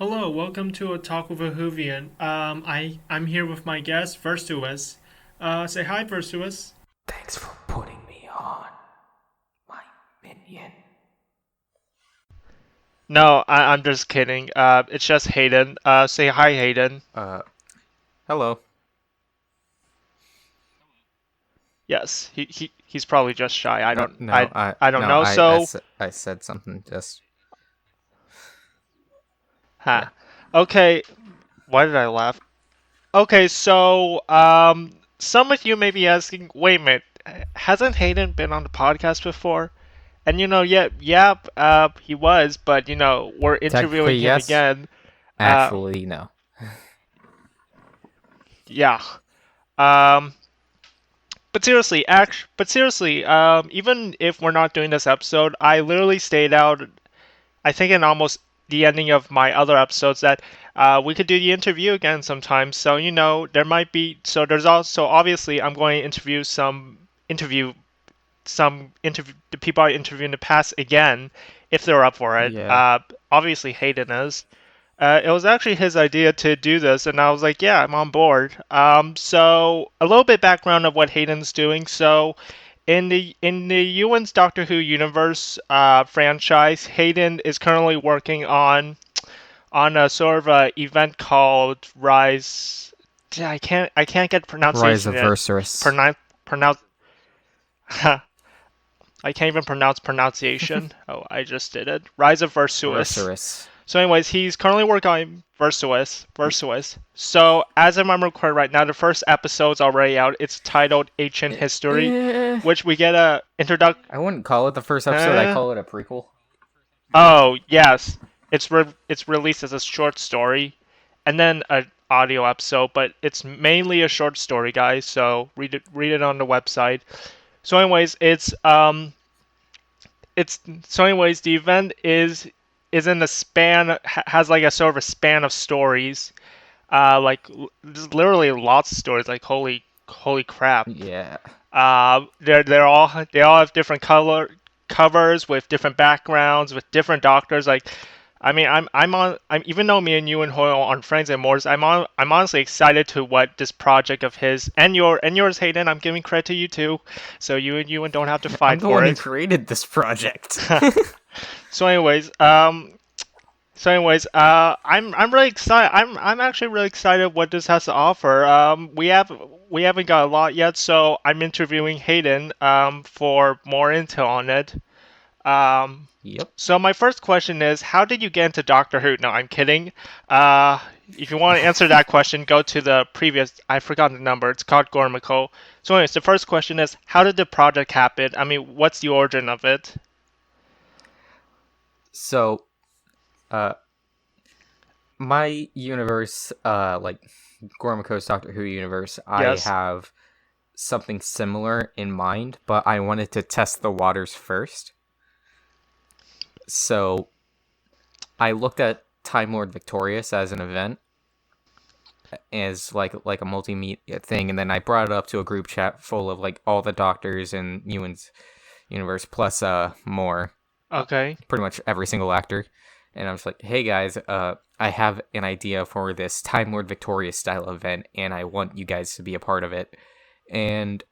Hello, welcome to a Talk with a Whovian. I'm here with my guest, Versurous. Say hi, Versurous. Thanks for putting me on, my minion. No, I'm just kidding. It's just Hayden. Say hi, Hayden. Uh, Hello. Yes, he's probably just shy. I No, don't no, I I don't know. So, I said something just, huh. yeah. Okay, why did I laugh? Okay, so some of you may be asking, wait a minute, hasn't Hayden been on the podcast before? And he was, but we're Technically, interviewing him yes. again. Uh, Actually, no. yeah. Um, but seriously, even if we're not doing this episode, I literally stayed out. I think in almost the ending of my other episodes that we could do the interview again sometime. So there might be. So there's also obviously I'm going to interview the people I interviewed in the past again if they're up for it. Yeah. Obviously Hayden is. It was actually his idea to do this, and I was like, yeah, I'm on board. So a little bit background of what Hayden's doing. So in the Ewan's Doctor Who universe franchise, Hayden is currently working on a sort of a event called Rise. I can't get Rise pronunciation of yet. Versurous. Pronounce. I can't even pronounce pronunciation. Oh, I just did it. Rise of Versuis. Versurous. So, anyways, he's currently working on Versuous. So, as I'm recording right now, the first episode's already out. It's titled Ancient History, Eh, which we get a introduction. I wouldn't call it the first episode, I call it a prequel. Oh, yes, it's released as a short story, and then an audio episode, but it's mainly a short story, guys. So read it on the website. So, anyways, the event is in the span has like a sort of a span of stories. There's literally lots of stories. Like holy crap. Yeah. They all have different covers with different backgrounds with different doctors. Like, I mean, I'm even though me and you and Hoyle aren't friends anymore, I'm honestly excited to what this project of his and yours, Hayden. I'm giving credit to you too, so you and don't have to I'm fight the for one who it. created this project. So, anyways, I'm really excited. I'm actually really excited what this has to offer. We haven't got a lot yet, so I'm interviewing Hayden for more intel on it. Um, Yep. so my first question is, how did you get into Doctor Who? No, I'm kidding. Uh, if you want to answer that question, go to the previous. I forgot the number. It's called Gormico. So, anyways, the first question is, how did the project happen? I mean, what's the origin of it? So, uh, my universe, like Gormaco's Doctor Who universe, I Yes. have something similar in mind, but I wanted to test the waters first. So I looked at Time Lord Victorious as an event, as like a multimedia thing, and then I brought it up to a group chat full of like all the doctors in Ewan's universe plus more, Okay. pretty much every single actor. And I was like, hey guys, I have an idea for this Time Lord Victorious style event, and I want you guys to be a part of it. And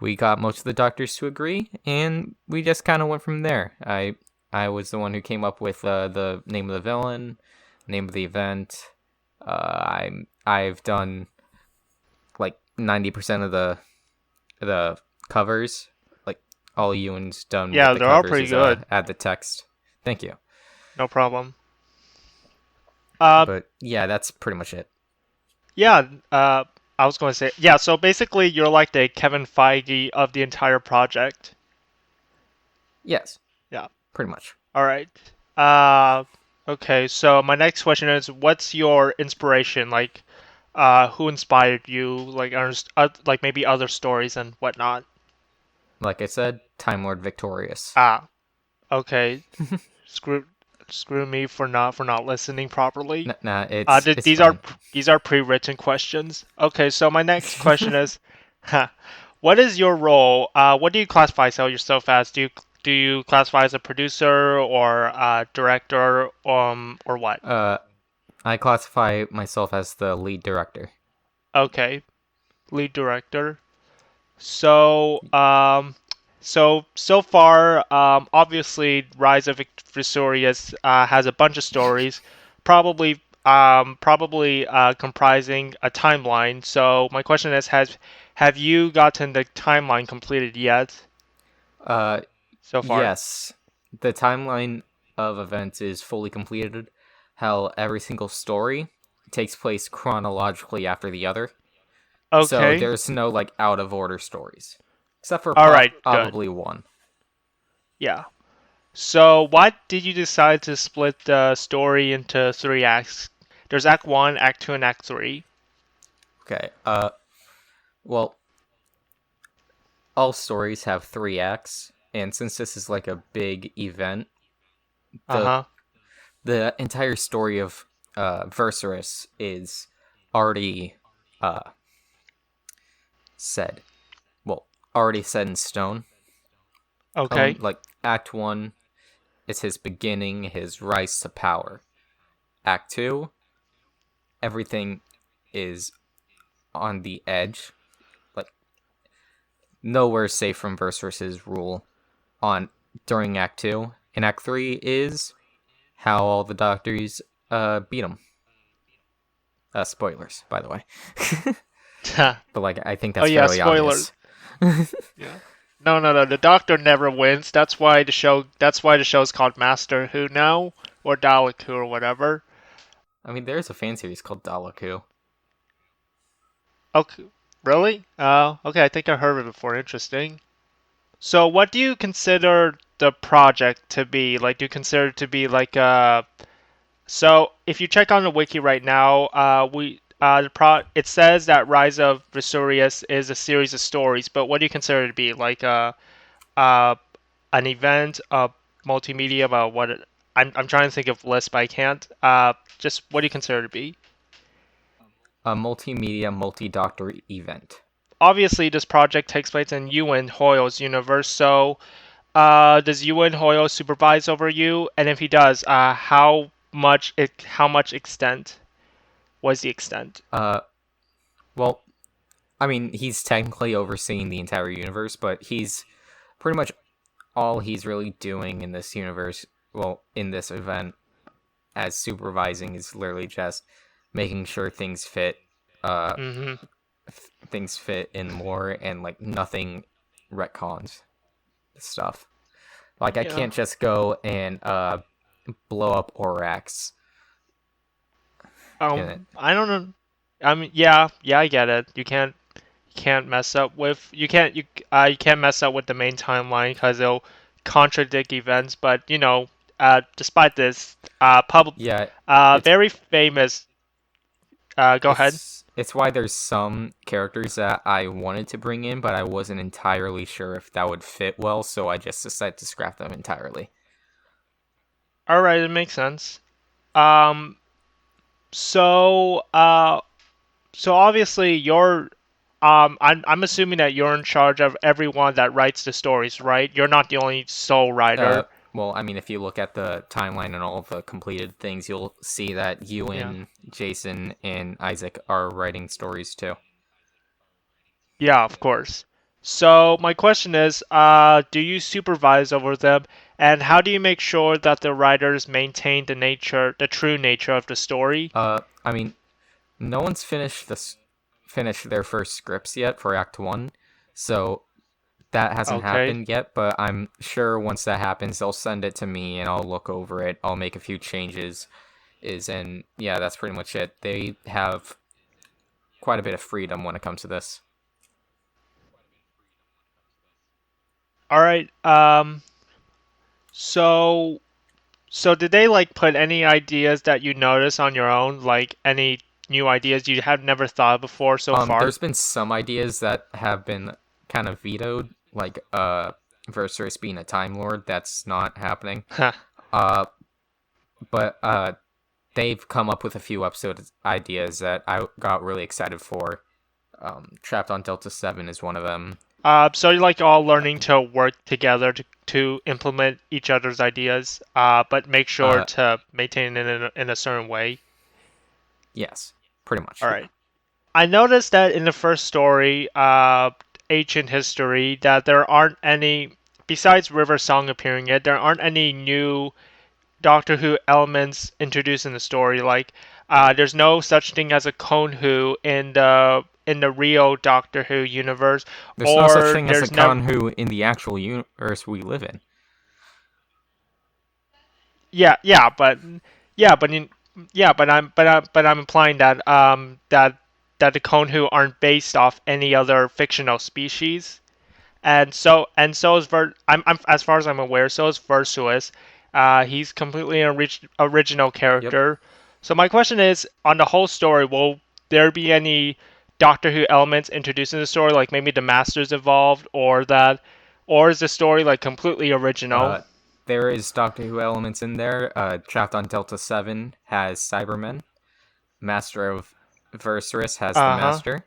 we got most of the doctors to agree, and we just kind of went from there. I was the one who came up with the name of the villain, name of the event. I've done like 90% of the covers. Like all Ewan's done with Yeah, the they're all covers pretty is good. add the text. Thank you. No problem. Uh, But yeah, that's pretty much it. yeah. I was going to say, yeah. So basically, you're like the Kevin Feige of the entire project. Yes, Yeah. pretty much. All right. Uh, okay. So my next question is, what's your inspiration? Like, who inspired you? Like maybe other stories and whatnot. Like I said, Time Lord Victorious. Ah. Okay. Screw, screw me for not listening properly. Nah, it's These are fine. pre-written questions. Okay, so my next question is, huh, what is your role? What do you classify yourself as? Do you classify as a producer or director or what? I classify myself as the lead director. Okay, lead director. So, so far, obviously, Rise of Versurous has a bunch of stories, probably comprising a timeline. So my question is, have you gotten the timeline completed yet Uh, so far? yes, the timeline of events is fully completed. How every single story takes place chronologically after the other. So Okay. there's no like out of order stories, except for All right. Good. probably one. Yeah. So why did you decide to split the story into three acts? There's Act 1, Act 2, and Act 3. Okay. Well, all stories have 3 acts, and since this is like a big event, the Uh-huh. the entire story of Versurous is already uh said. Well, already set in stone. Okay. Like Act 1 is his beginning, his rise to power. Act 2, everything is on the edge, like nowhere safe from Versurous' rule on during Act 2. And Act 3 is how all the doctors beat him. Spoilers, by the way. But like I think Oh that's yeah, fairly spoilers. obvious. Yeah. No, no, no. The Doctor never wins. That's why the show. That's why the show's called Master Who now, or Dalek Who, or whatever. I mean, there's a fan series called Dalaku. Okay, really? Okay. I think I heard of it before. Interesting. So, what do you consider the project to be? Like, do you consider it to be like So, if you check on the wiki right now, it says that Rise of Vesuvius is a series of stories. But what do you consider it to be? Like uh, an event, multimedia about what I'm trying to think of lists, but I can't. Just what do you consider it to be? A multimedia multi-doctor event. Obviously, this project takes place in Ewan Hoyle's universe. So, does Ewan Hoyle supervise over you? And if he does, how much extent was the extent? Uh, well, I mean, he's technically overseeing the entire universe, but he's pretty much all he's really doing in this universe, well, in this event, as supervising is literally just making sure uh, Mm-hmm. things fit in more and like nothing retcons stuff. Like I Yeah. can't just go and blow up Orax in it. I don't know. I mean, yeah, I get it. You can't mess up with you can't mess up with the main timeline because it'll contradict events. But despite this, Yeah, it's very famous. Go ahead. it's why there's some characters that I wanted to bring in, but I wasn't entirely sure if that would fit well, so I just decided to scrap them entirely. All right, it makes sense. Um, so so obviously you're I'm assuming that you're in charge of everyone that writes the stories, right? You're not the only sole Uh, writer. well, I mean, if you look at the timeline and all of the completed things, you'll see that Yeah. Ewan, Jason, and Isaac are writing stories too. Yeah, of course. So my question is, do you supervise over them, and how do you make sure that the writers maintain the true nature of the story? I mean, no one's finished their first scripts yet for Act One, so that hasn't Okay. happened yet. But I'm sure once that happens, they'll send it to me and I'll look over it. I'll make a few changes. And yeah, that's pretty much it. They have quite a bit of freedom when it comes to this. All right. So so did they like put any ideas that you notice on your own, like any new ideas you have never thought of before so far? There's been some ideas that have been kind of vetoed, like Versurous being a Time Lord. That's not happening. Uh, but they've come up with a few episode ideas that I got really excited for. Trapped on Delta 7 is one of them. So you're like all learning to work together to implement each other's ideas, but make sure Uh, to maintain it in a certain way. Yes, pretty much. All right. I noticed that in the first story, Ancient History, that there aren't any, besides River Song appearing yet, there aren't any new Doctor Who elements introduced in the story. Like, there's no such thing as a Konhu in the real Doctor Who universe, There's no such or thing as a there's never. Kanhu in the actual universe we live in. Yeah, yeah, but yeah, but in yeah, but I'm implying that that the Konhu aren't based off any other fictional species. And so is I'm as far as I'm aware, so is Versurous. He's completely an original Yep. character. So my question is, on the whole story, will there be any Doctor Who elements introduced in the story, like maybe the Masters evolved, or is the story like completely original? Uh, there is Doctor Who elements in there. Trapped on Delta 7 has Cybermen. Master of Versurous has the Uh huh. Master.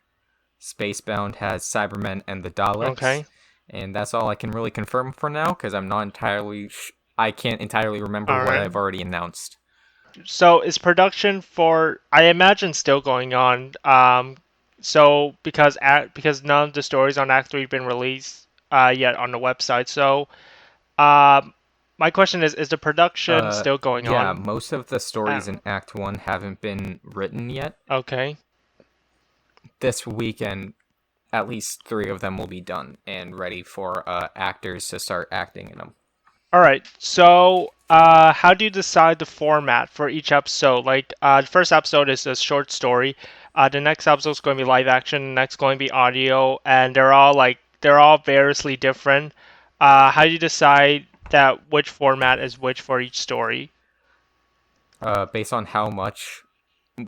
Spacebound has Cybermen and the Daleks. Okay. And that's all I can really confirm for now, because I'm not entirely... I can't entirely remember All what right. I've already announced. So is production for I imagine still going on. So because none of the stories on Act 3 have been released yet on the website. So um my question is the production still going Yeah, on? most of the stories Uh, in Act 1 haven't been written yet. okay. This weekend, at least 3 of them will be done and ready for actors to start acting in them. All right. So how do you decide the format for each episode? Like the first episode is a short story. The next episode is going to be live action. The next going to be audio, and they're all variously different. How do you decide that which format is which for each story? Based on how much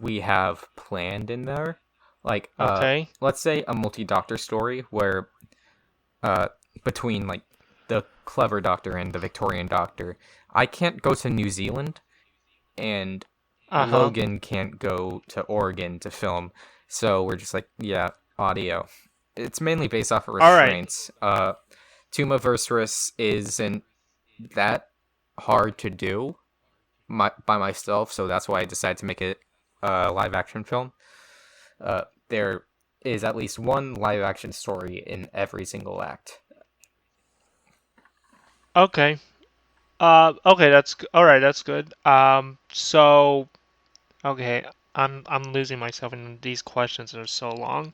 we have planned in there. Like, Okay. let's say a multi-doctor story where, uh, between, like, the clever doctor and the Victorian doctor, I can't go to New Zealand, and Uh huh. Logan can't go to Oregon to film, so we're just like, yeah, audio. It's mainly based off of All right. restraints. Tomb of Versurous isn't that hard to do by myself, so that's why I decided to make it a live action film. There is at least one live action story in every single act. Okay. Okay. All right. That's good. So okay. I'm losing myself in these questions that are so long.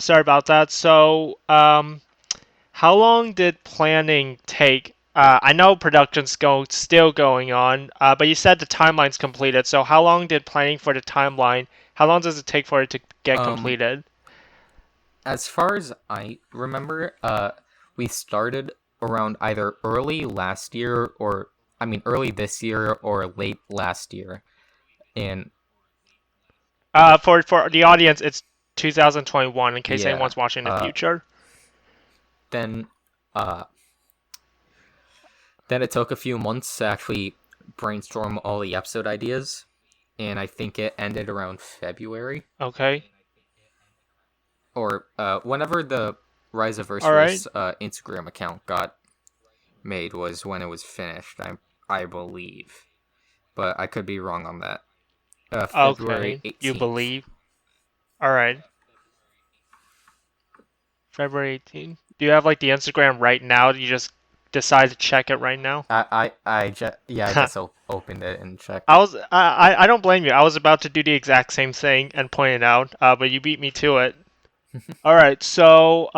Sorry about that. So, how long did planning take? I know production's still going on, but you said the timeline's completed. So, how long did planning for the timeline? How long does it take for it to get Um, completed? as far as I remember, we started around either early last year or early this year or late last year, and For the audience, it's 2021. In case yeah, anyone's watching in the future. then uh, then it took a few months to actually brainstorm all the episode ideas, and I think it ended around February Okay. or whenever the Rise of All right. Versus Instagram account got made was when it was finished. I believe, but I could be wrong on that. February Okay. You 18th. believe? All right. February 18th. Do you have like the Instagram right now? Do you just decide to check it right now? I just opened it and checked. I don't blame you. I was about to do the exact same thing and point it out, but you beat me to it. All right. So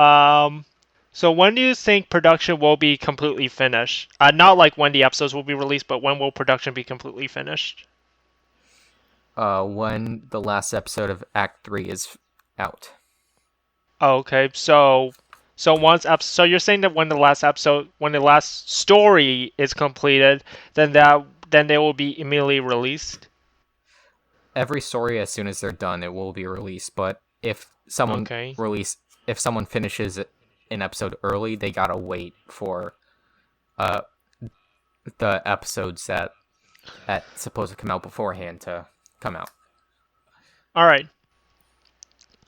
when do you think production will be completely finished? Not like when the episodes will be released, but when will production be completely finished? When the last episode of Act 3 is out. Oh, okay. So you're saying that when the last story is completed, then they will be immediately released. Every story, as soon as they're done, it will be released. But Okay. if someone finishes an episode early, they gotta wait for uh the episodes that supposed to come out beforehand to come out. All right.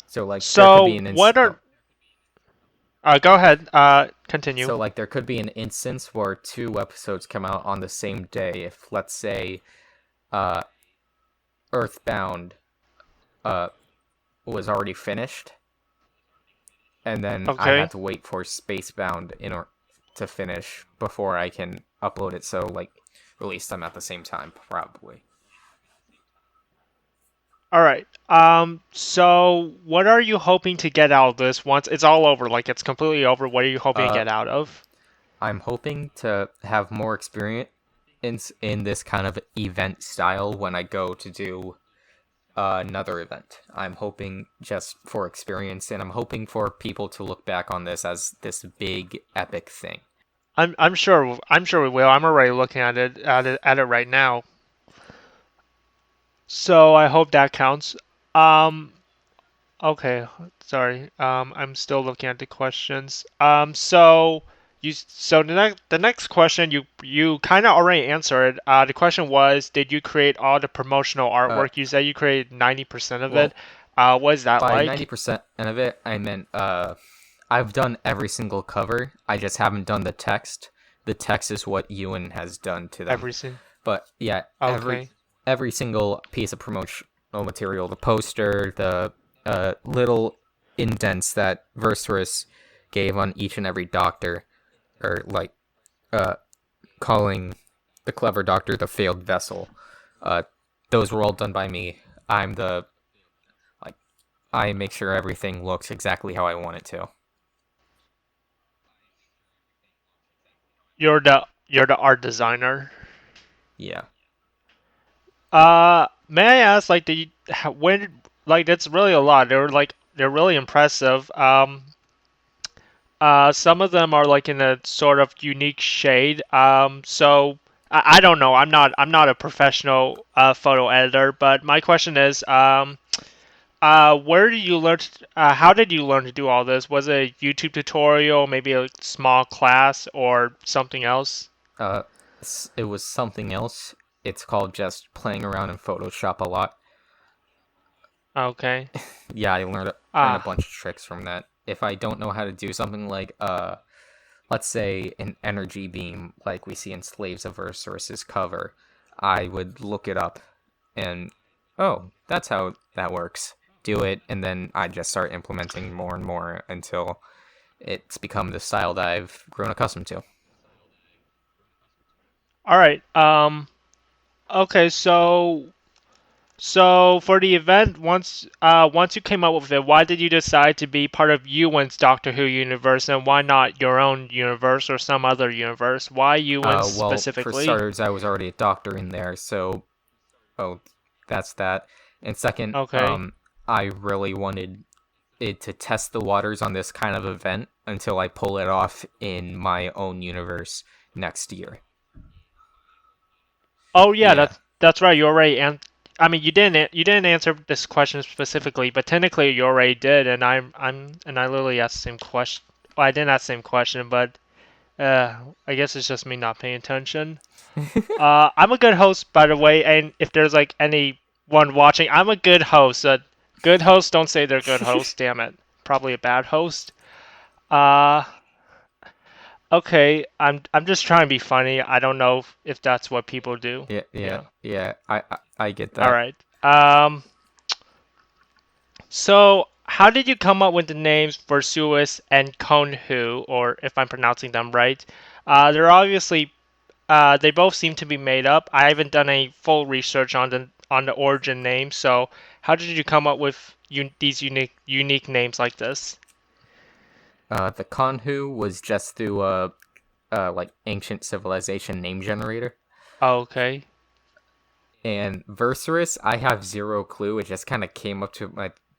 So like there could be So an what are go ahead. Continue. So like there could be an instance where 2 episodes come out on the same day. If let's say, uh, Earthbound uh was already finished, and then I Okay. had to wait for Spacebound in order to finish before I can upload it. So like release them at the same time, probably. All right. So what are you hoping to get out of this once it's all over? Like it's completely over. What are you hoping to Uh, get out of? I'm hoping to have more experience in this kind of event style when I go to do another event. I'm hoping just for experience, and I'm hoping for people to look back on this as this big epic thing. I'm sure we will. I'm already looking at it right now. So I hope that counts. Um, okay, sorry. I'm still looking at the questions. So the next question you kind of already answered. The question was, did you create all the promotional Uh, artwork? You said you created 90% of it. well, What is that by like? 90% of it, I meant I've done every single cover. I just haven't done the text. The text is what Ewan has done to them. Everything. But yeah, Okay. every single piece of promotional material, the poster, the little indents that Versurous gave on each and every doctor, or like uh, calling the clever doctor the failed vessel. Uh, those were all done by me. I'm the like I make sure everything looks exactly how I want it to. You're the art designer. Yeah. May I ask, like, when, like, that's really a lot. They're really impressive. Some of them are like in a sort of unique shade. So I don't know. I'm not a professional photo editor, but my question is, where did you learn? How did you learn to do all this? Was it a YouTube tutorial, maybe a small class, or something else? Uh, it was something else. It's called just playing around in Photoshop a lot. Okay. Yeah, I learned a Ah. bunch of tricks from that. If I don't know how to do something like let's say an energy beam like we see in Slaves of Versurus's cover, I would look it up and oh, that's how that works. Do it, and then I just start implementing more and more until it's become the style that I've grown accustomed to. All right. Okay. So for the event, once you came up with it, why did you decide to be part of Ewan's Doctor Who universe, and why not your own universe or some other universe? Why Ewan's Well, for specifically? starters, I was already a doctor in there, so oh, that's that. And second, Okay. I really wanted it to test the waters on this kind of event until I pull it off in my own universe next year. Oh yeah, Yeah. that's right. You already I mean, you didn't answer this question specifically, but technically you already did, and I literally asked the same question. Well, I didn't ask the same question, but I guess it's just me not paying attention. I'm a good host, by the way, and if there's like anyone watching, I'm a good host. Good hosts don't say they're good hosts. Damn it, probably a bad host. Uh, okay, I'm just trying to be funny. I don't know if that's what people do. Yeah, yeah, Yeah. yeah. I get All that. right. So how did you come up with the names Versuis and Konhu, or if I'm pronouncing them right? They're obviously they both seem to be made up. I haven't done any full research on the origin name. So how did you come up with these unique names like this? The Konhu was just through like ancient civilization name generator. Okay. And Versurous, I have zero clue. It just kind of came up to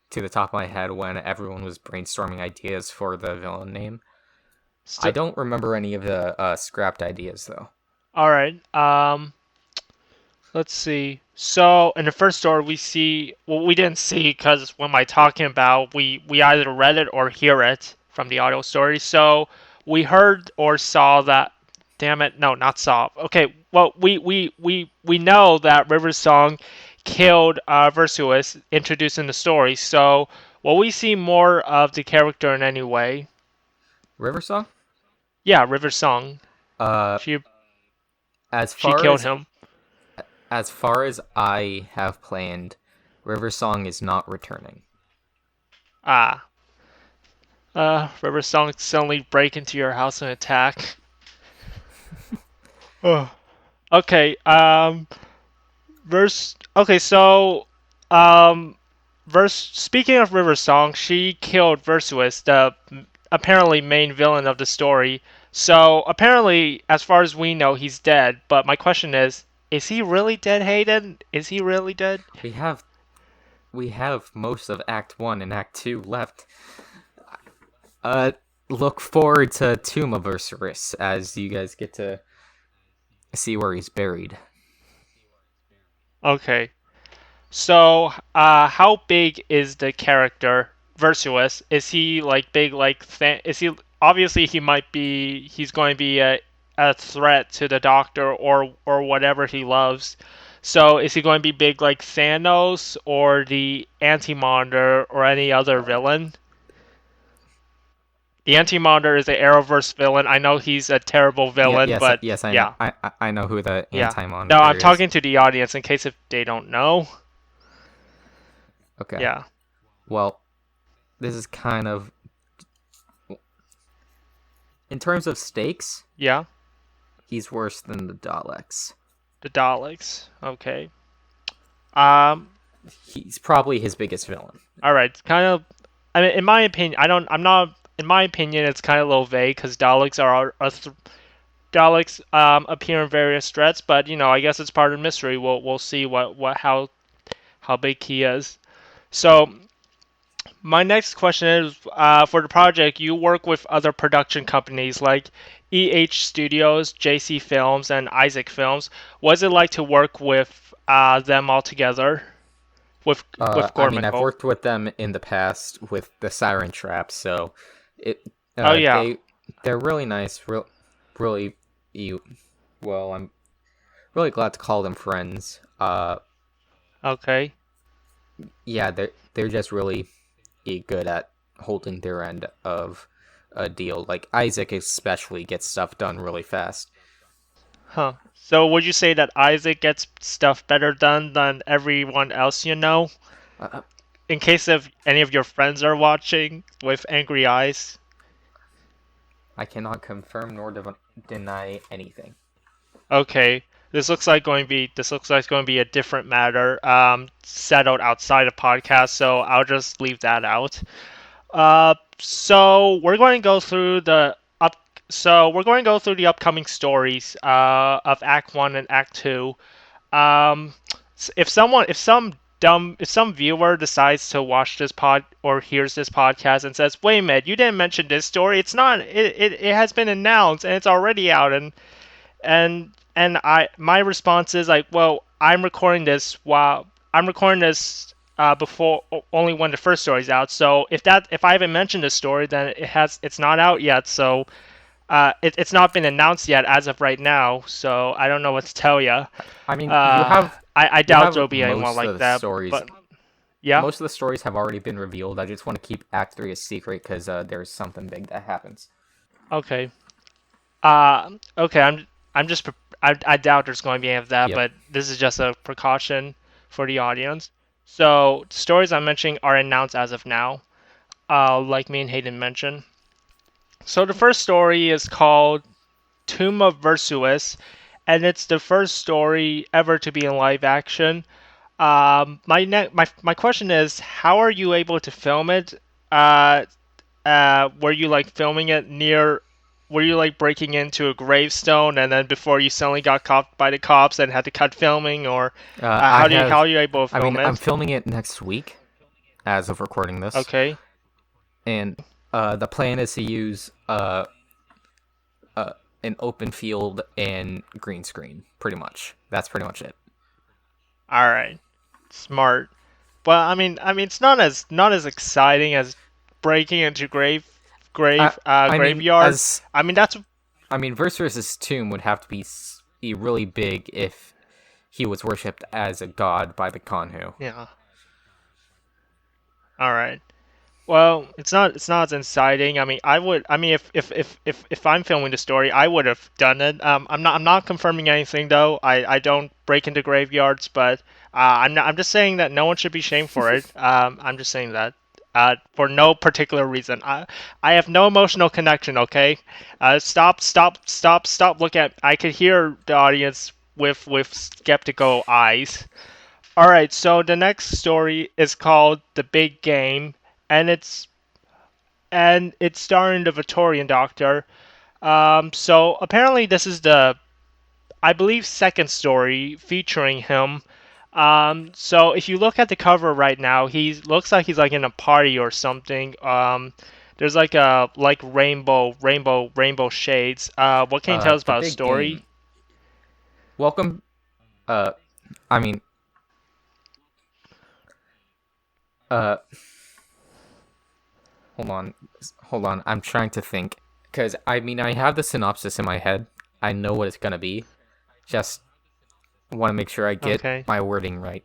the top of my head when everyone was brainstorming ideas for the villain name. I St- don't remember any of the scrapped ideas though. all right. Let's see. So in the first story, we see well, we didn't see because what am I talking about? We either read it or hear it from the audio story. So we heard or saw that. Damn it! No, not saw. Okay. Well, we know that River Song killed Versuis, introducing the story. So will we see more of the character in any way? River Song? Yeah, River Song. Uh, She as she far killed as him. as far as I have planned, River Song is not returning. Ah. River Song suddenly break into your house and attack. Oh. Okay, Okay, so, um, speaking of River Song, she killed Versurous, the apparently main villain of the story. So, apparently, as far as we know, he's dead. But my question is he really dead, Hayden? Is he really dead? We have most of Act 1 and Act 2 left. Uh, look forward to Tomb of Versurous as you guys get to see where he's buried. Okay. So, how big is the character Versuous? Is he like big like is he obviously he's going to be a threat to the Doctor or whatever he loves. So, is he going to be big like Thanos or the Anti-Monitor or any other villain? The Anti-Monitor is the Arrowverse villain. I know he's a terrible Yeah, villain, but yes, I know. yeah, I know who the yeah. No, I'm anti-monitor is. talking to the audience in case if they don't know. Okay. Yeah. Well, this is kind of in terms of stakes, Yeah. he's worse than the Daleks. The Daleks. Okay. Um. He's probably his biggest villain. All right. Kind of. I mean, in my opinion, I don't. I'm not. In my opinion, it's kind of a little vague because Daleks appear in various threats, but I guess it's part of the mystery. We'll see how big he is. So my next question is, for the project, you work with other production companies like EH Studios, JC Films, and Isaac Films. What's it like to work with them all together? With I mean, I've Gormiko. worked with them in the past with the Siren Trap, so it Oh yeah. they're really nice. Really, you. Well, I'm really glad to call them friends. Okay. Yeah, they're just really good at holding their end of a deal. Like Isaac especially gets stuff done really fast. Huh. So would you say that Isaac gets stuff better done than everyone else you know? Uh, In case if any of your friends are watching with angry eyes. I cannot confirm nor deny anything. Okay. This looks like it's going to be a different matter settled outside of podcast, so I'll just leave that out. So we're going to go through the upcoming stories of Act 1 and Act 2. Um, if some viewer decides to watch this pod or hears this podcast and says, "Wait a minute, you didn't mention this story. It's not. It has been announced and it's already out." And my response is like, "Well, I'm recording this before only when the first story's out. So if I haven't mentioned this story, then it's not out yet. So it's not been announced yet as of right now, so I don't know what to tell you. I mean, I you doubt have there'll be anyone most like of the that, stories. but yeah. Most of the stories have already been revealed. I just want to keep Act 3 a secret because there's something big that happens. Okay. Okay. I doubt there's going to be any of that, Yep. but this is just a precaution for the audience. So the stories I'm mentioning are announced as of now, like me and Hayden mentioned. So the first story is called Tomb of Versuous, and it's the first story ever to be in live action. My question is, how are you able to film it? Uh, were you like filming it near? Were you like breaking into a gravestone and then before you suddenly got caught by the cops and had to cut filming, or how are you able to I mean, film I'm it? filming it next week as of recording this. Okay. And the plan is to use an open field and green screen, pretty much. That's pretty much it. All right. Smart. Well, I mean, it's not as exciting as breaking into I mean, graveyard. I mean, that's Versurous' tomb would have to be really big if he was worshipped as a god by the Konhu. yeah. All right. Well, it's not as exciting. I mean, if I'm filming the story, I would have done it. I'm not confirming anything though. I don't break into graveyards, but I'm just saying that no one should be shamed for it. I'm just saying that. For no particular reason. I have no emotional connection. Okay. Stop. Look at. I could hear the audience with skeptical eyes. All right. So the next story is called "The Big Game," and it's starring the Victorian Doctor. So apparently this is the, I believe, second story featuring him. So if you look at the cover right now, he looks like he's like in a party or something. There's like a like rainbow shades. What can you tell us The about the big story? game. Welcome. Uh, I mean, uh, hold on, hold on. I'm trying to think, because I mean, I have the synopsis in my head. I know what it's gonna be. Just want to make sure I get Okay. my wording right.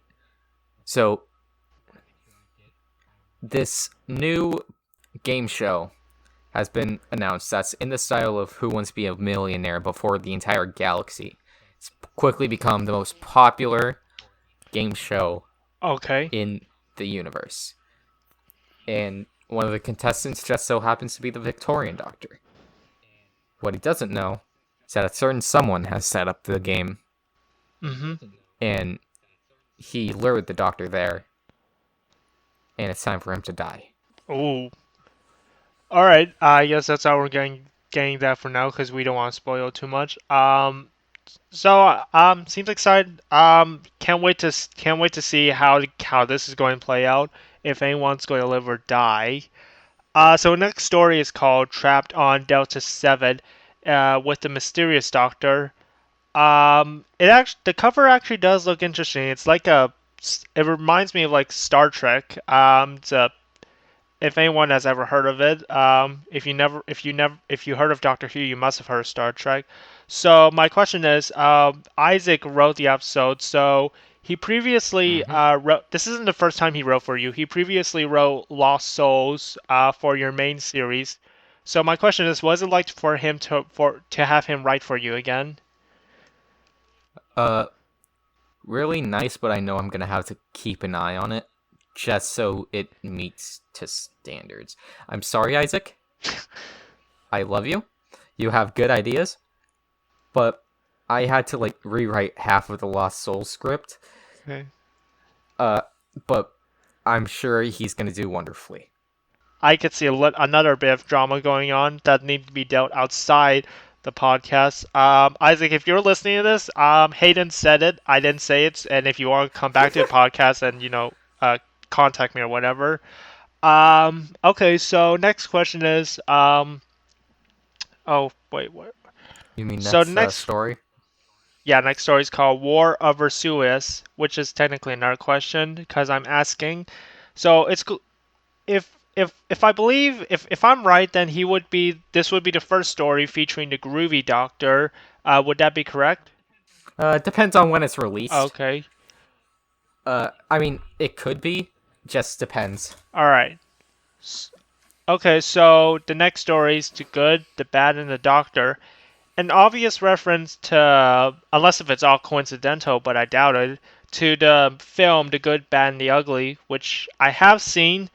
So, this new game show has been announced that's in the style of Who Wants to Be a Millionaire before the entire galaxy. It's quickly become the most popular game show Okay. in the universe. And one of the contestants just so happens to be the Victorian Doctor. What he doesn't know is that a certain someone has set up the game, Mhm. and he lured the Doctor there, and it's time for him to die. Ooh. All right. I guess that's how we're getting that for now because we don't want to spoil too much. So seems excited. Can't wait to see how this is going to play out. If anyone's going to live or die. So next story is called "Trapped on Delta 7," with the mysterious doctor. The cover actually does look interesting. It's like it reminds me of like Star Trek. It's a, if anyone has ever heard of it, if you heard of Doctor Who, you must have heard of Star Trek. So my question is, Isaac wrote the episode. So he previously Mm-hmm. wrote. This isn't the first time he wrote for you. He previously wrote Lost Souls for your main series. So my question is, what is it like for him to have him write for you again? Uh, Really nice, but I know I'm gonna have to keep an eye on it just so it meets to standards. I'm sorry, Isaac. I love you. You have good ideas, but I had to like rewrite half of the Lost Souls script. Okay. Uh, but I'm sure he's gonna do wonderfully. I could see another bit of drama going on that need to be dealt outside the podcast. Isaac, if you're listening to this, Hayden said it. I didn't say it. And if you want to come back to the podcast and contact me or whatever. Okay. So next question is, oh wait, what? You mean So next next, story? yeah, next story is called "War of Versurous," which is technically another question because I'm asking. So if I believe if I'm right, then this would be the first story featuring the Groovy Doctor. Would that be correct? Depends on when it's released. Okay. I mean, it could be. Just depends. All right. S- Okay, so the next story is The Good, the Bad, and the Doctor. An obvious reference to, unless if it's all coincidental, but I doubt it, to the film The Good, Bad, and the Ugly, which I have seen.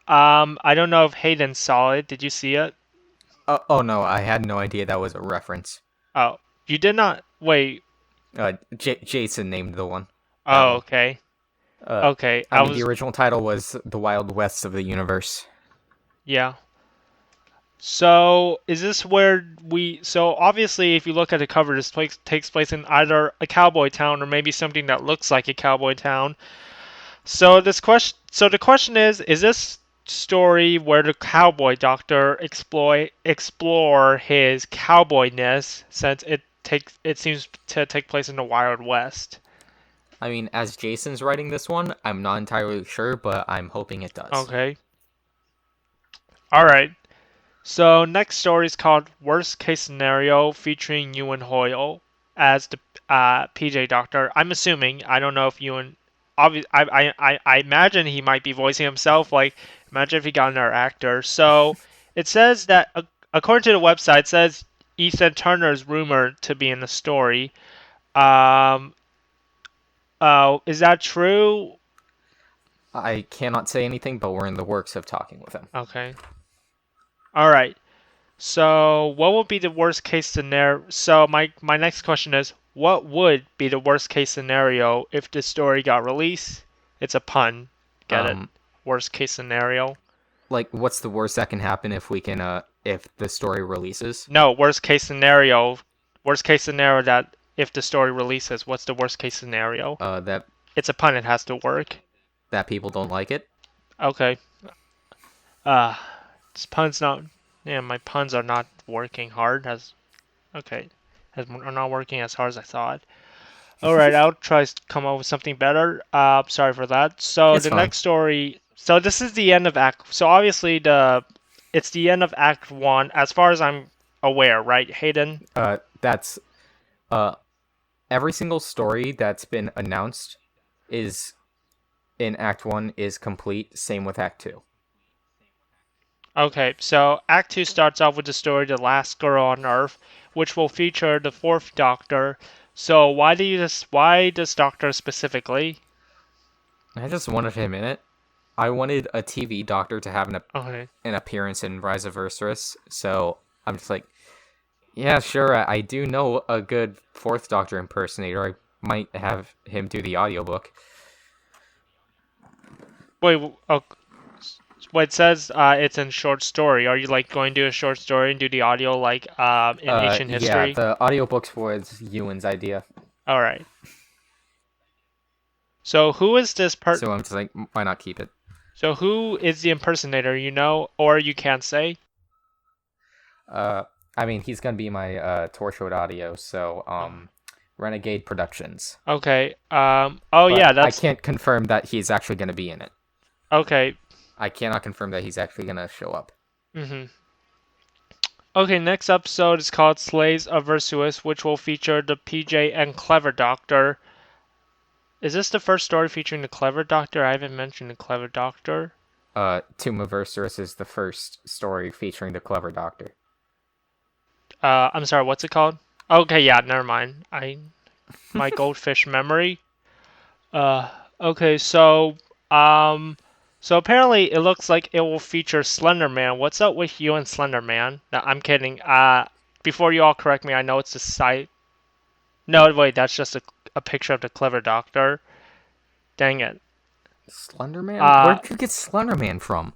I don't know if Hayden saw it. Did you see it? Oh no, I had no idea that was a reference. Oh, you did not. Wait. Jason named the one. That Oh, one. okay. Uh, Okay. I mean, the original title was The Wild West of the Universe. Yeah. So is this where so obviously if you look at the cover, this place takes place in either a cowboy town or maybe something that looks like a cowboy town. So the question is this story where the cowboy doctor explore his cowboyness since it seems to take place in the Wild West. I mean, as Jason's writing this one, I'm not entirely sure, but I'm hoping it does. Okay. All right. So next story is called Worst Case Scenario featuring Ewan Hoyle as the PJ Doctor. I'm assuming. I don't know if Ewan. I imagine he might be voicing himself. Like, imagine if he got another actor. So it says that according to the website, it says Ethan Turner is rumored to be in the story. Um, Is that true? I cannot say anything, but we're in the works of talking with him. Okay. All right. So, what would be the worst case scenario? So, my next question is, what would be the worst case scenario if the story got released? It's a pun. Get it? Um, Worst case scenario. like, what's the worst that can happen if the story releases? No, worst case scenario. Worst case scenario that if the story releases, what's the worst case scenario? That It's a pun. It has to work. people don't like it. Okay. This pun's not. Yeah, my puns are not working hard. Okay, are not working as hard as I thought. All right, I'll try to come up with something better. Sorry for that. So It's the fine. next story. So this is the end of Act. So obviously it's the end of Act 1, as far as I'm aware, right, Hayden? That's every single story that's been announced is in Act 1 is complete. Same with Act 2. Okay, so Act 2 starts off with the story The Last Girl on Earth, which will feature the fourth Doctor. So why this Doctor specifically? I just wanted him in it. I wanted a TV Doctor to have Okay. an appearance in Rise of Versurous, so I'm just like, yeah, sure, I do know a good Fourth Doctor impersonator. I might have him do the audiobook. Wait, oh, well, it says it's in short story. Are you like going to do a short story and do the audio like in ancient Yeah, history? the audiobooks was Ewan's idea. All right. So who is this So I'm just like, why not keep it? So who is the impersonator? You know, or you can't say? I mean, he's gonna be my Torchwood audio, so Renegade Productions. Okay. Oh But yeah, I that's can't confirm that he's actually gonna be in it. okay. I cannot confirm that he's actually gonna show up. Mhm. Okay, next episode is called Slaves of Versurous, which will feature the PJ and Clever Doctor. Is this the first story featuring the Clever Doctor? I haven't mentioned the Clever Doctor. Tomb of Versurous is the first story featuring the Clever Doctor. I'm sorry, what's it called? Okay, yeah, never mind. My goldfish memory. Uh, okay, so apparently it looks like it will feature Slender Man. What's up with you and Slender Man? No, I'm kidding. Before you all correct me, I know it's the site. No, wait, that's just a picture of the Clever Doctor. Dang it. Slenderman? Where Uh, did you get Slenderman from?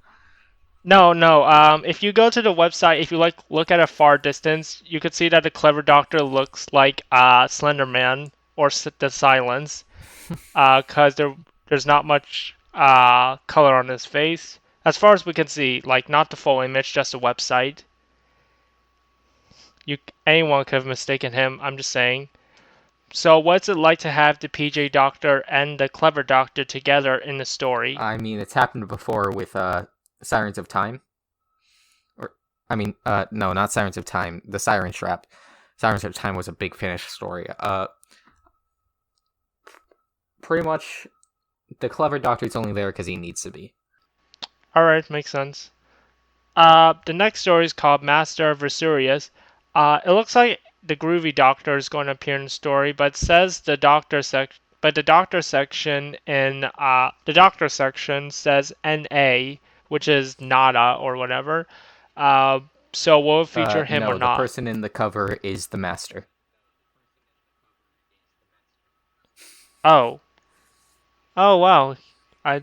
no. If you go to the website, if you like look at a far distance, you could see that the Clever Doctor looks like Slender Man or the Silence. Cause there's not much color on his face. As far as we can see, like not the full image, just a website. You Anyone could have mistaken him. I'm just saying. So what's it like to have the PJ Doctor and the Clever Doctor together in the story? I mean, it's happened before with Sirens of Time. No, not Sirens of Time. The Siren Trap. Sirens of Time was a big Finnish story. Pretty much, the Clever Doctor's only there because he needs to be. All right, makes sense. The next story is called Master of Versurous. It looks like the Groovy Doctor is going to appear in the story, but it says but the doctor section says NA, which is nada or whatever. Uh, so will it feature him or No, the not? person in the cover is the Master. Oh, oh wow, I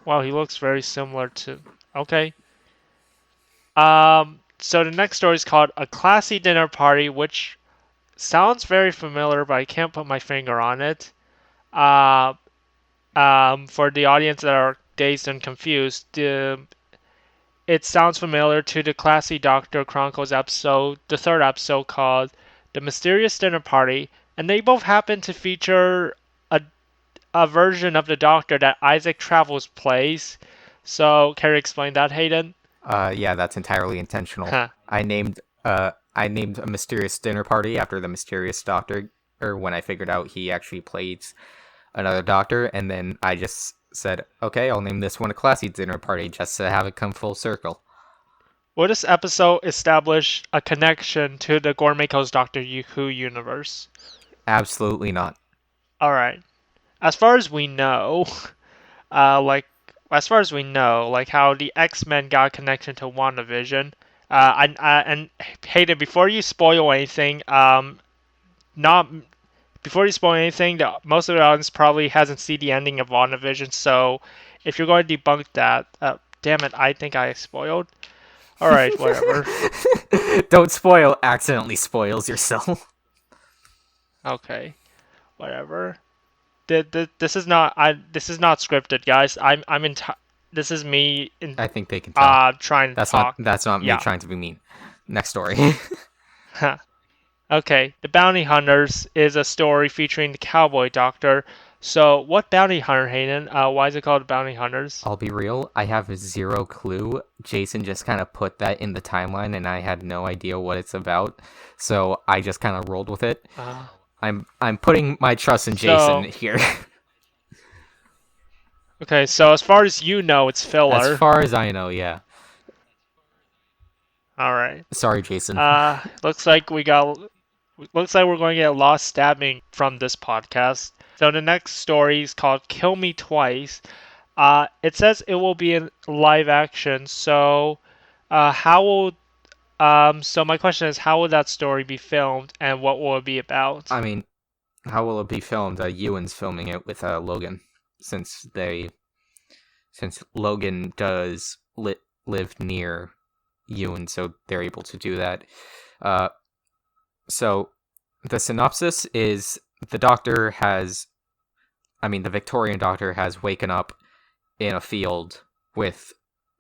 wow he looks very similar to. Okay. So the next story is called A Classy Dinner Party, which sounds very familiar, but I can't put my finger on it. Uh, for the audience that are dazed and confused, it sounds familiar to the Classy Doctor Chronicles episode, the third episode called The Mysterious Dinner Party, and they both happen to feature a, a version of the Doctor that Isaac Travels plays. So, can you explain that, Hayden? Yeah, that's entirely intentional. Huh. I named a mysterious dinner party after the mysterious doctor, or when I figured out he actually played another doctor, and then I just said, okay, I'll name this one a classy dinner party just to have it come full circle. Will this episode establish a connection to the Gourmet Coast Doctor Who universe? Absolutely not. Alright. as far as we know, like as far as we know, like how the X-Men got a connection to WandaVision. And Hayden, before you spoil anything, not before you spoil anything, most of the audience probably hasn't seen the ending of WandaVision. So, if you're going to debunk that, damn it, I think I spoiled. All right, whatever. Don't spoil. Accidentally spoils yourself. Okay, whatever. This is not this is not scripted, guys. I'm in. This is me in I think they can tell. trying to That's talk. not me Yeah. trying to be mean. Next story. Okay, The Bounty Hunters is a story featuring the cowboy doctor. So, what bounty hunter, Hayden? Why is it called Bounty Hunters? I'll be real. I have zero clue. Jason just kind of put that in the timeline, and I had no idea what it's about. So I just kind of rolled with it. I'm putting my trust in Jason here. Okay, so as far as you know, it's filler. As far as I know, yeah. All right. Sorry, Jason. Looks like we're going to get a lot of stabbing from this podcast. So the next story is called Kill Me Twice. It says it will be in live action. So, how will so my question is, how will that story be filmed, and what will it be about? I mean, how will it be filmed? Ewan's filming it with Logan, since Logan does live near Ewan, so they're able to do that. So the synopsis is the Victorian doctor has waken up in a field with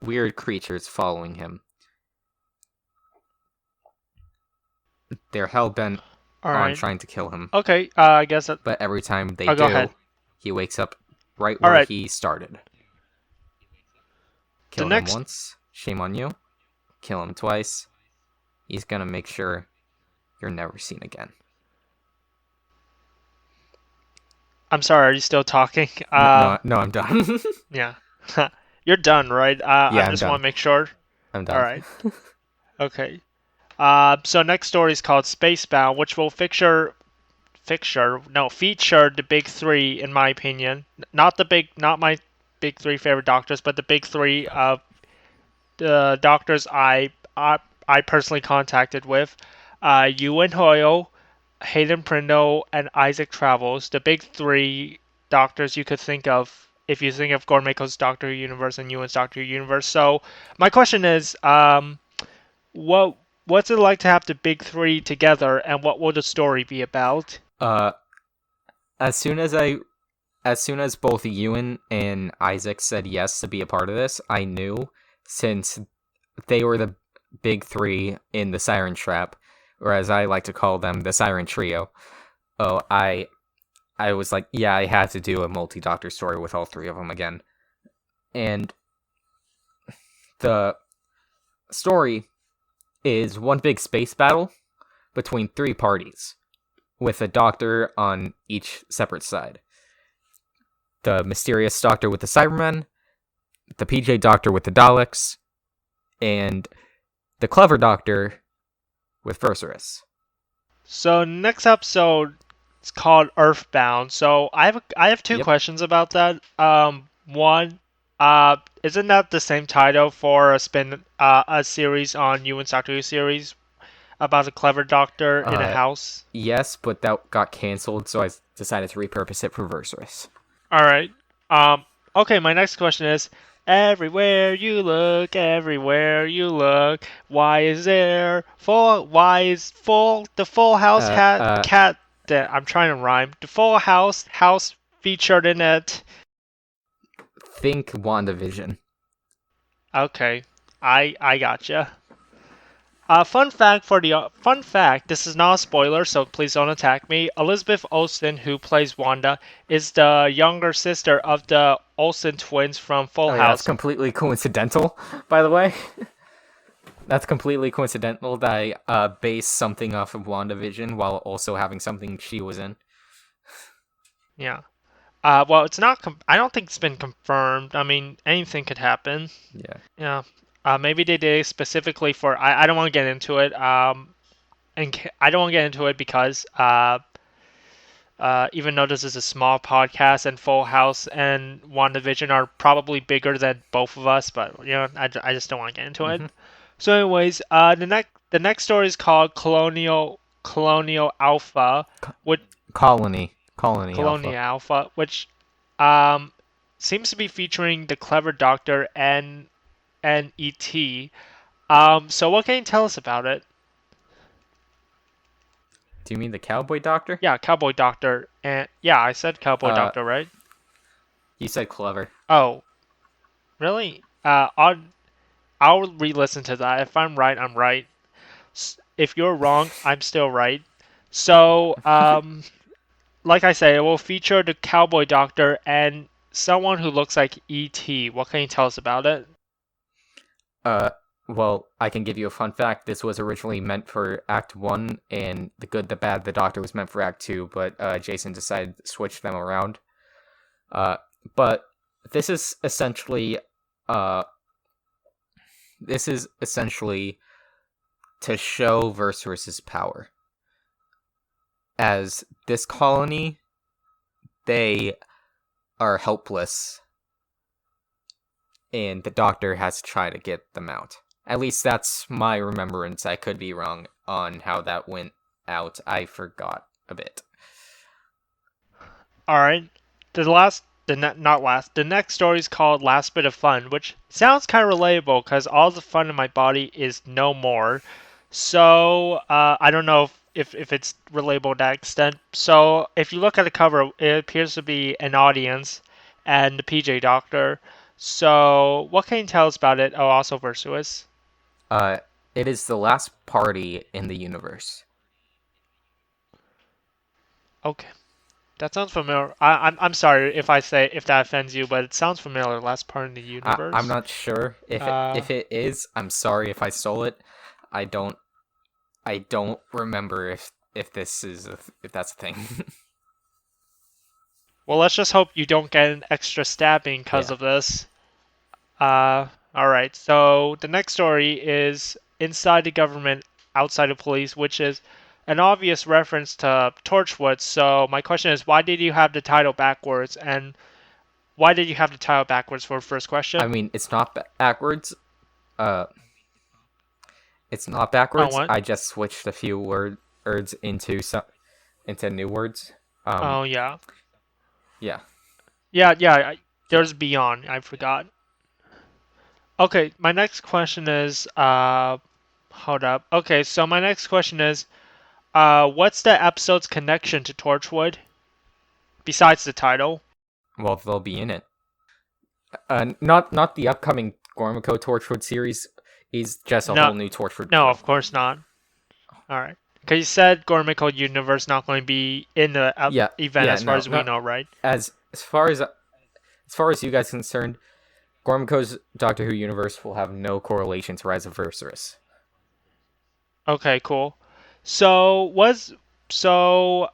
weird creatures following him. They're hell-bent on trying to kill him. Okay, I guess that... But every time they go do, ahead. He wakes up right where he started. Kill him once, shame on you. Kill him twice, he's gonna make sure you're never seen again. I'm sorry, are you still talking? No, I'm done. Yeah. You're done, right? Yeah, I just want to make sure. I'm done. All right. Okay. So next story is called Spacebound, which will feature the big three, in my opinion. Not my big three favorite doctors, but the big three of the doctors I personally contacted with. Ewan Hoyle, Hayden Prindel, and Isaac Travels, the big three doctors you could think of if you think of Gormako's Doctor Who Universe and Ewan's Doctor Who Universe. So my question is, what's it like to have the big three together, and what will the story be about? As soon as both Ewan and Isaac said yes to be a part of this, I knew, since they were the big three in the Siren Trap, or as I like to call them, the Siren Trio. Oh, I was like, yeah, I had to do a multi-doctor story with all three of them again. And the story is one big space battle between three parties, with a doctor on each separate side. The mysterious doctor with the Cybermen, the PJ doctor with the Daleks, and the clever doctor with Versurous. So next episode is called Earthbound. So I have two questions about that. One, isn't that the same title for a series on Ewan's Doctor Who series about a clever doctor in a house? Yes, but that got canceled, so I decided to repurpose it for Versurous. All right. Okay, my next question is, everywhere you look, why is the Full House cat that I'm trying to rhyme. The Full House featured in it. Think WandaVision. Okay. I gotcha. Fun fact, this is not a spoiler, so please don't attack me. Elizabeth Olsen, who plays Wanda, is the younger sister of the Olsen twins from Full House. That's completely coincidental, by the way. That's completely coincidental that I based something off of WandaVision while also having something she was in. Yeah. Well, it's not. I don't think it's been confirmed. I mean, anything could happen. Yeah. Yeah. Maybe they did it specifically for. I don't want to get into it. And I don't want to get into it because Even though this is a small podcast and Full House and WandaVision are probably bigger than both of us, but I just don't want to get into it. Hmm. So, anyways, the next story is called Colonial Alpha, which Colony Alpha. Colonial Alpha, which um seems to be featuring the clever doctor and ET. So what can you tell us about it? Do you mean the Cowboy Doctor? Yeah, Cowboy Doctor, and yeah, I said Cowboy Uh, Doctor, right? you said clever. Oh, really? I'll re-listen to that. If I'm right, I'm right. If you're wrong, I'm still right. So, like I said, it will feature the Cowboy Doctor and someone who looks like ET. What can you tell us about it? Uh, well, I can give you a fun fact. This was originally meant for Act 1, and The Good, the Bad, the Doctor was meant for Act 2, but Jason decided to switch them around. Uh, but this is essentially, uh, this is essentially to show Versurous' power. As this colony, they are helpless, and the Doctor has to try to get them out. At least that's my remembrance. I could be wrong on how that went out. I forgot a bit. All right. Not last. The next story is called Last Bit of Fun, which sounds kind of relatable because all the fun in my body is no more. So I don't know if it's relatable to that extent. So if you look at the cover, it appears to be an audience and the PJ Doctor. So what can you tell us about it? Oh, also Versuis. Uh, it is the last party in the universe. Okay. That sounds familiar. I'm sorry if that offends you, but it sounds familiar. Last part in the I'm universe. not sure Uh, if it is. I'm sorry if I stole it. I don't I don't remember if this is if that's a thing. well, let's just hope you don't get an extra stabbing because Yeah. of this. All right. So the next story is inside the government, outside the police, which is an obvious reference to Torchwood. So my question is, why did you have the title backwards, and why did you have the title backwards for first I question? mean, it's not backwards. Uh, it's not Oh, backwards. what? I just switched a few words into new words. Oh, yeah. Yeah. Yeah. Yeah. There's Beyond. I forgot. Okay, my next question is, hold up. Okay, so my next question is, what's the episode's connection to Torchwood besides the title? Well, they'll be in it. Not the upcoming Gormiko Torchwood series. Is just a No, whole new Torchwood no, show. of course not. All right, because you said Gormical Universe not going to be in the Yeah. event Yeah. as far No. as we No. know, right? As far as you guys are concerned, Gormiko's Doctor Who universe will have no correlation to Rise of Versurous. Okay, cool. So was so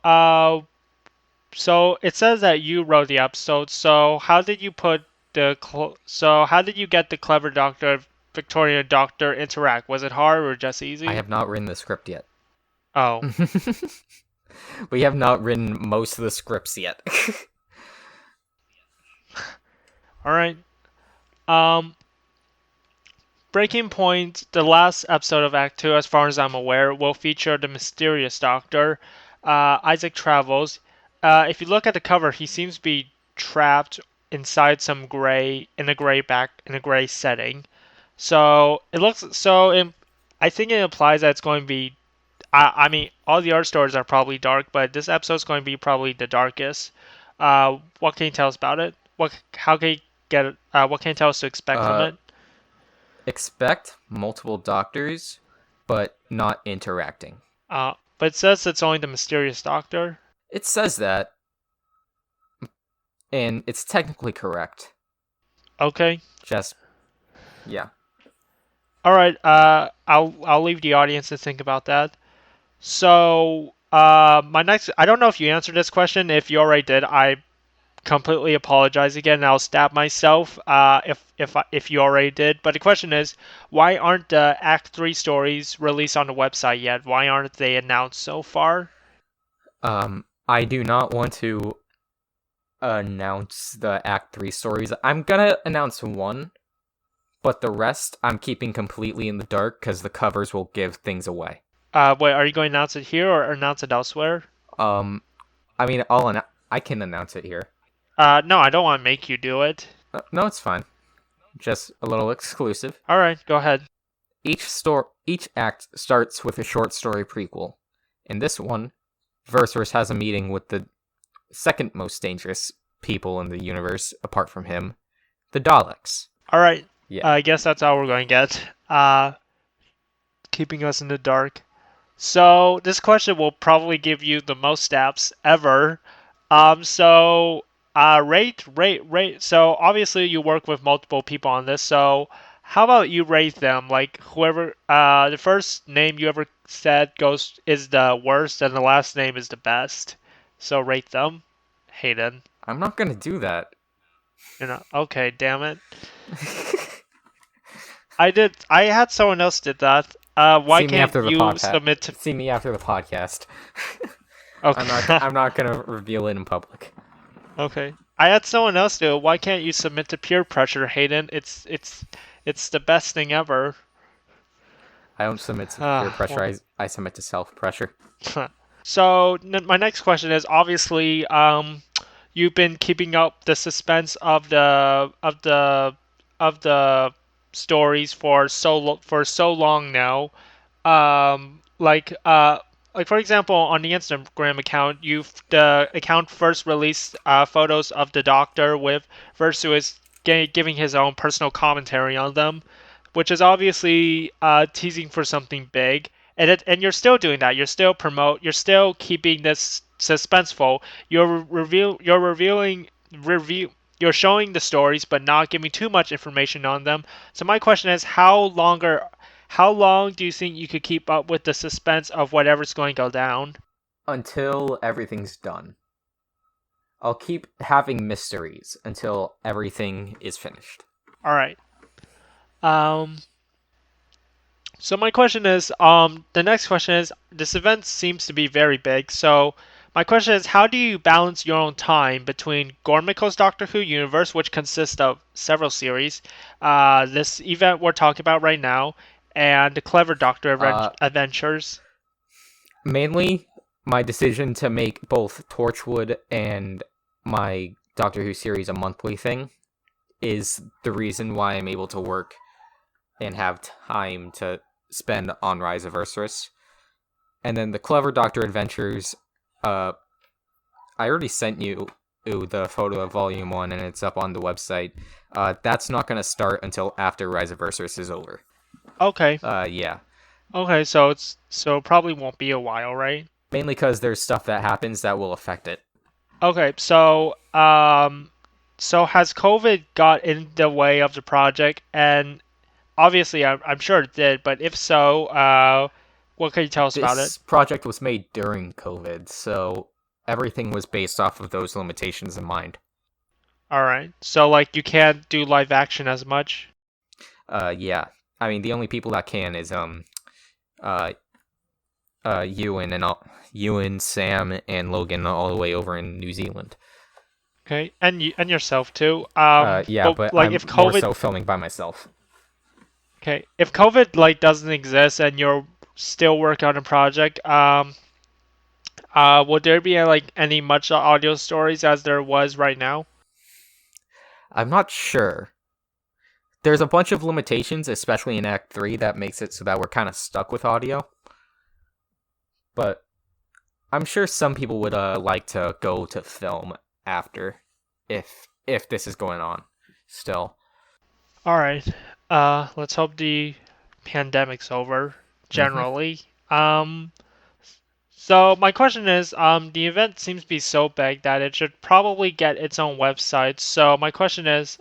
so it says that you wrote the episode. So how did you how did you get the clever doctor Victorian doctor interact? Was it hard or just I easy? have not written the script yet. Oh, We have not written most of the scripts yet. all right. Um, Breaking Point, the last episode of Act 2, as far as I'm aware, will feature the mysterious doctor, Isaac Travels. If you look at the cover, he seems to be trapped inside in a gray setting. So it looks so. I think it implies that it's going to be. I mean, all the art stories are probably dark, but this episode is going to be probably the darkest. What can you tell us about it? How can you get it? What can you tell us to expect from uh, it? expect multiple doctors, but not interacting. But it says it's only the mysterious doctor. It says that, and it's technically correct. Okay. Just, yeah. All right. I'll leave the audience to think about that. So, my next. I don't know if you answered this question. If you already did, I completely apologize again. And I'll stab myself. If you already did. But the question is, why aren't the Act 3 stories released on the website yet? Why aren't they announced so far? I do not want to announce the Act 3 stories. I'm gonna announce one, but the rest I'm keeping completely in the dark because the covers will give things away. Wait, are you going to announce it here or announce it elsewhere? I mean, I can announce it here. No, I don't want to make you do it. No, it's fine. Just a little exclusive. All right, go ahead. Each act starts with a short story prequel. In this one, Versurous has a meeting with the second most dangerous people in the universe, apart from him, the Daleks. All right. Yeah. I guess that's all we're going to get. Keeping us in the dark. So this question will probably give you the most stabs ever. Rate. So obviously you work with multiple people on this. So how about you rate them? Like whoever, the first name you ever said is the worst, and the last name is the best. So rate them, Hayden. I'm not gonna do that. Okay, damn it. I had someone else did that. Why See me can't after the you podcast. submit to? See me after the podcast. Okay. I'm not gonna reveal it in public. Okay. I had someone else do it. Why can't you submit to peer pressure, Hayden? It's the best thing ever. I don't submit to peer pressure. Well, I submit to self pressure. so my next question is obviously you've been keeping up the suspense of the stories for so long now. Like for example, on the Instagram account, the account first released photos of the Doctor with Versurous giving his own personal commentary on them, which is obviously teasing for something big. And you're still doing that. You're still keeping this suspenseful. You're showing the stories, but not giving too much information on them. So my question is, how long do you think you could keep up with the suspense of whatever's going to go down? Until everything's done. I'll keep having mysteries until everything is finished. All right. Um, So my question is, the next question is, this event seems to be very big. So my question is, how do you balance your own time between Gormiko's Doctor Who universe, which consists of several series, this event we're talking about right now, and the Clever Doctor Adventures? Mainly, my decision to make both Torchwood and my Doctor Who series a monthly thing is the reason why I'm able to work and have time to spend on Rise of Versurous. And then the Clever Doctor Adventures, I already sent you the photo of Volume 1, and it's up on the website. That's not going to start until after Rise of Versurous is over. Okay. Yeah. Okay, so it probably won't be a while, right? Mainly because there's stuff that happens that will affect it. Okay, so has COVID got in the way of the project? And obviously, I'm sure it did, but if so, what can you tell us about it? This project was made during COVID, so everything was based off of those limitations in mind. All right. So like you can't do live action as much. Yeah. I mean, the only people that can is Ewan, Sam, and Logan all the way over in New Zealand. Okay, and yourself too. Yeah, but like I'm if more COVID, so filming by myself. okay, if COVID like doesn't exist and you're still working on a project, would there be like any much audio stories as there was right now? I'm not sure. There's a bunch of limitations, especially in Act 3, that makes it so that we're kind of stuck with audio. But I'm sure some people would like to go to film after, if this is going on still. All right. Let's hope the pandemic's over generally. So my question is, the event seems to be so big that it should probably get its own website. So my question is,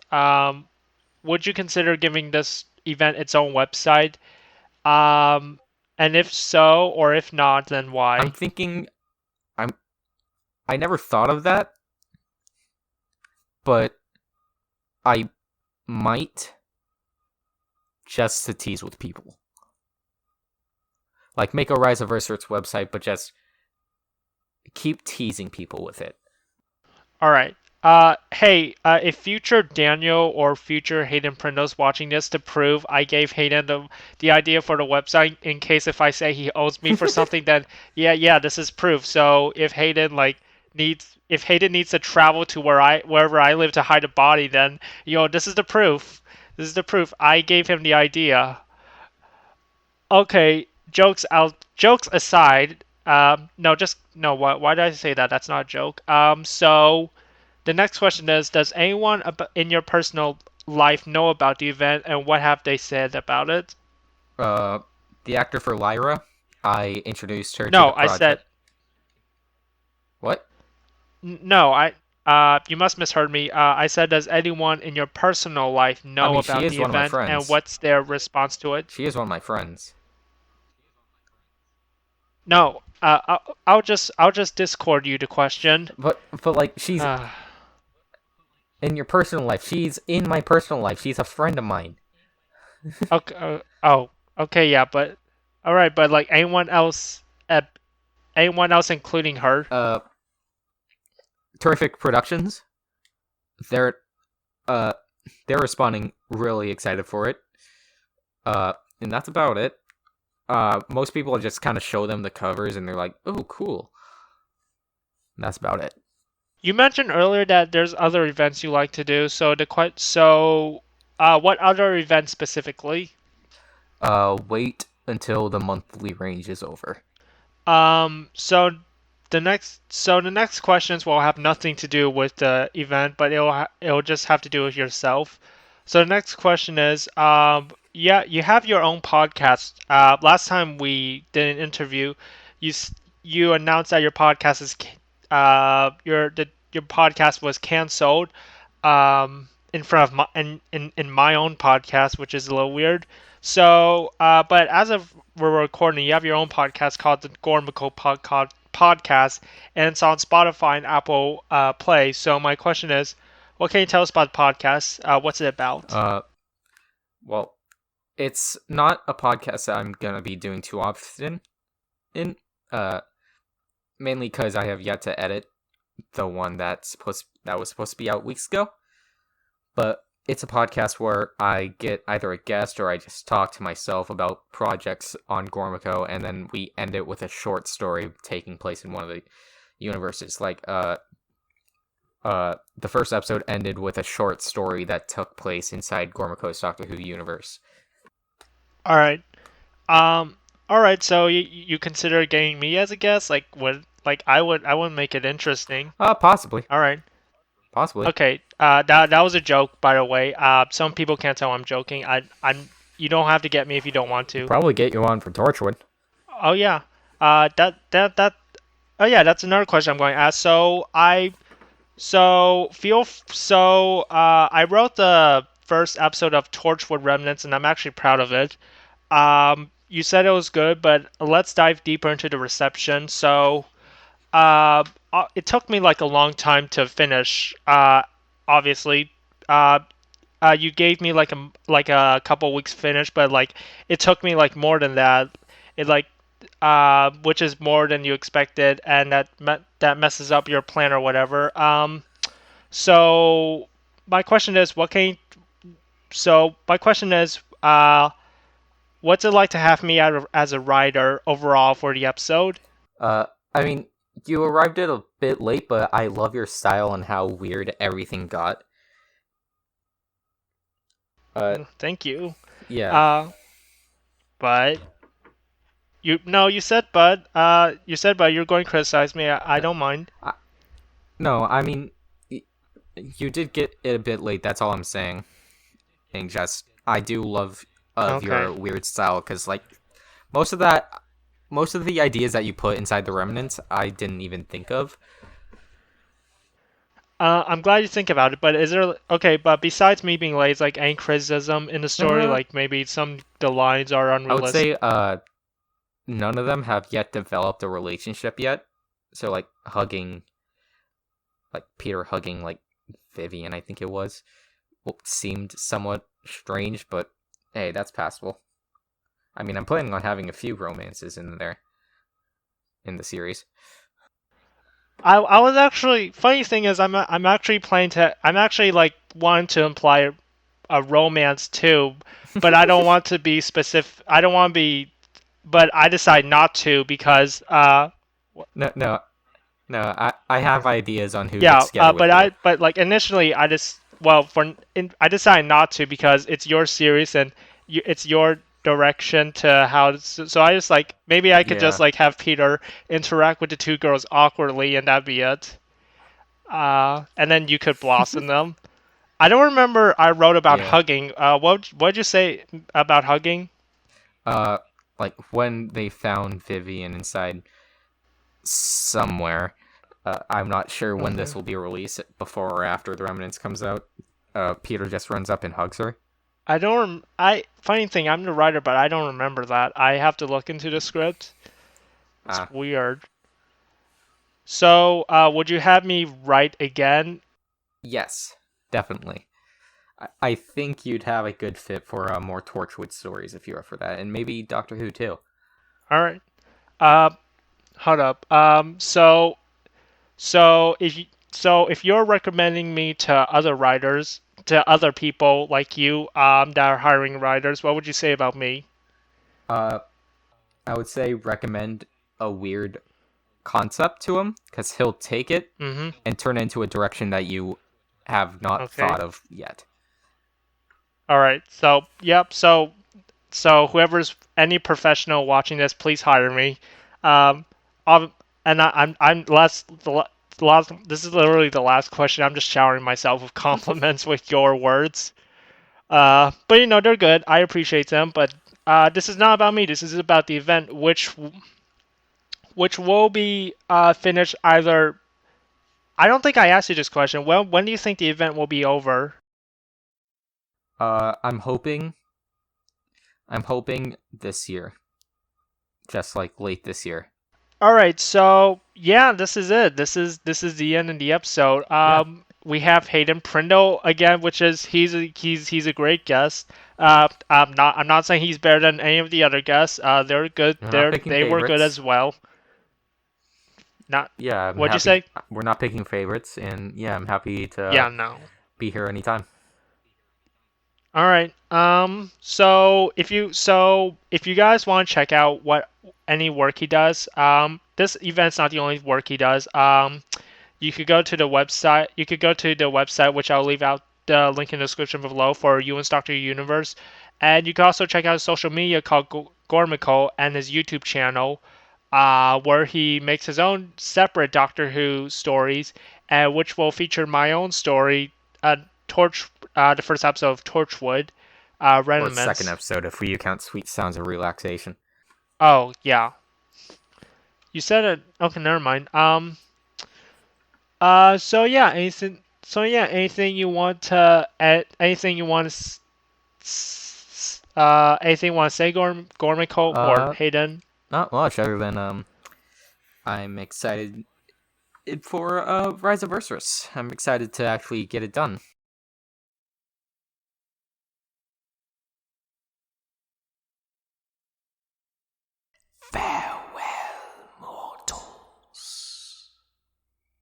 would you consider giving this event its own website? Um, and if so, or if not, then I'm why? thinking, I never thought of that, but I might, just to tease with people. Like, make a Rise of Versurous website, but just keep teasing people with it. All right. Hey, if future Daniel or future Hayden Prindel's watching this, to prove I gave Hayden the idea for the website, in case if I say he owes me for something, then yeah, this is proof. So if Hayden needs to travel to wherever I live to hide a body, then this is the proof. This is the proof. I gave him the idea. Okay, jokes aside. No, just no. Why did I say that? That's not a joke. So. The next question is, does anyone in your personal life know about the event, and what have they said about it? The actor for Lyra, I introduced her to the No, I said project. What? no. You must misheard me. I said, does anyone in your personal life I know mean, she about is the one of my event, and friends. what's their response to it? She is one of my friends. No. I'll just Discord you the question. But like, she's Uh, in your personal life. She's in my personal life. She's a friend of mine. okay. Oh. Okay. Yeah. But all right. But like anyone else, including her. Terrific Productions. They're uh they're responding really excited for it. And that's about it. Most people just kind of show them the covers and they're like, "Oh, cool." And that's about it. You mentioned earlier that there's other events you like to do. What other events specifically? Wait until the monthly range is over. So the next questions will have nothing to do with the event, but it'll just have to do with yourself. So the next question is, yeah, you have your own podcast. Last time we did an interview, you announced that your podcast is your podcast was canceled, in front of in my own podcast, which is a little weird. So, but as of we're recording, you have your own podcast called the Gormico Podcast, and it's on Spotify and Apple Play. So my question is, what can you tell us about the podcast? What's it about? Well, it's not a podcast that I'm gonna be doing too often. In mainly because I have yet to edit the one that was supposed to be out weeks ago. But it's a podcast where I get either a guest or I just talk to myself about projects on Gormico, and then we end it with a short story taking place in one of the universes. Like the first episode ended with a short story that took place inside Gormico's Doctor Who universe. All right. All right. So you consider getting me as a guest? I would make it interesting. Possibly. All right. Possibly. Okay. That was a joke, by the way. Some people can't tell I'm joking. I'm. You don't have to get me if you don't want to. Probably get you on for Torchwood. Oh yeah. That. Oh yeah. That's another question I'm going to ask. I wrote the first episode of Torchwood Remnants, and I'm actually proud of it. You said it was good, but let's dive deeper into the reception. Uh, it took me like a long time to finish. Obviously, uh, you gave me like a couple weeks finish, but like it took me like more than that. It like which is more than you expected, and that messes up your plan or whatever. So my question is, what's it like to have me as a writer overall for the episode? I mean, you arrived at a bit late, but I love your style and how weird everything got. Thank you. Yeah. But you said but you're going to criticize me. I don't mind. No, I mean, you did get it a bit late. That's all I'm saying. And just, I do love your weird style because, like, most of the ideas that you put inside the remnants, I didn't even think of. I'm glad you think about it, but is there okay? But besides me being late, is like any criticism in the story, like maybe the lines are unrealistic. I would say none of them have yet developed a relationship yet. So like Peter hugging like Vivian, I think it was, seemed somewhat strange, but hey, that's passable. I mean, I'm planning on having a few romances in there in the series. I was actually funny thing is I'm actually planning to I'm actually like wanting to imply a romance too, but I don't want to be specific. I don't want to be, but I decide not to because No, no, no. I have ideas on who yeah gets together with you. but like initially I just well I decided not to because it's your series and it's your direction to how so I just like maybe I could just Yeah, like have Peter interact with the two girls awkwardly and that'd be it. And then you could blossom them. I don't remember I wrote about yeah. hugging. What'd you say about hugging? Uh, like when they found Vivian inside somewhere. I'm not sure when Okay. this will be released, before or after The Remnants comes out. Peter just runs up and hugs her. I don't. I funny thing, I'm the writer, but I don't remember that. I have to look into the script. It's Ah, weird. So, would you have me write again? yes, definitely. I think you'd have a good fit for more Torchwood stories if you're up for that, and maybe Doctor Who too. All right. Uh, hold up. So if you're recommending me to other writers, to other people like you, that are hiring writers, what would you say about me? Uh, I would say recommend a weird concept to him, because he'll take it Mm-hmm. and turn it into a direction that you have not Okay. thought of yet. All right. So, yep. So whoever's any professional watching this, please hire me. Um, I'll, and I'm the last. This is literally the last question. I'm just showering myself with compliments with your words. But you know they're good. I appreciate them. But this is not about me. This is about the event, which will be finished either. I don't think I asked you this question. Well, when do you think the event will be over? I'm hoping this year, just like late this year. All right, so yeah, this is it. This is the end of the episode. Yeah, We have Hayden Prindel again, which is he's a great guest. I'm not saying he's better than any of the other guests. They're good. we're not picking They were good favorites. as well. Not Yeah, I'm what'd you happy. say? We're not picking favorites, and yeah, I'm happy to Yeah, no. be here anytime. All right. So if you guys want to check out what any work he does, this event's not the only work he does. You could go to the website. You could go to the website, which I'll leave out the link in the description below for Ewan's Doctor Universe, and you can also check out his social media called Gormico and his YouTube channel, where he makes his own separate Doctor Who stories, which will feature my own story, Torch, the first episode of Torchwood, Or second Remnants. episode if we count Sweet Sounds of Relaxation. Oh yeah, you said it. Okay, never mind. So yeah, anything you want to add, anything you want to anything you want to say, Gormico or Uh, Hayden? Not much other than I'm excited for Rise of Versurous. I'm excited to actually get it done.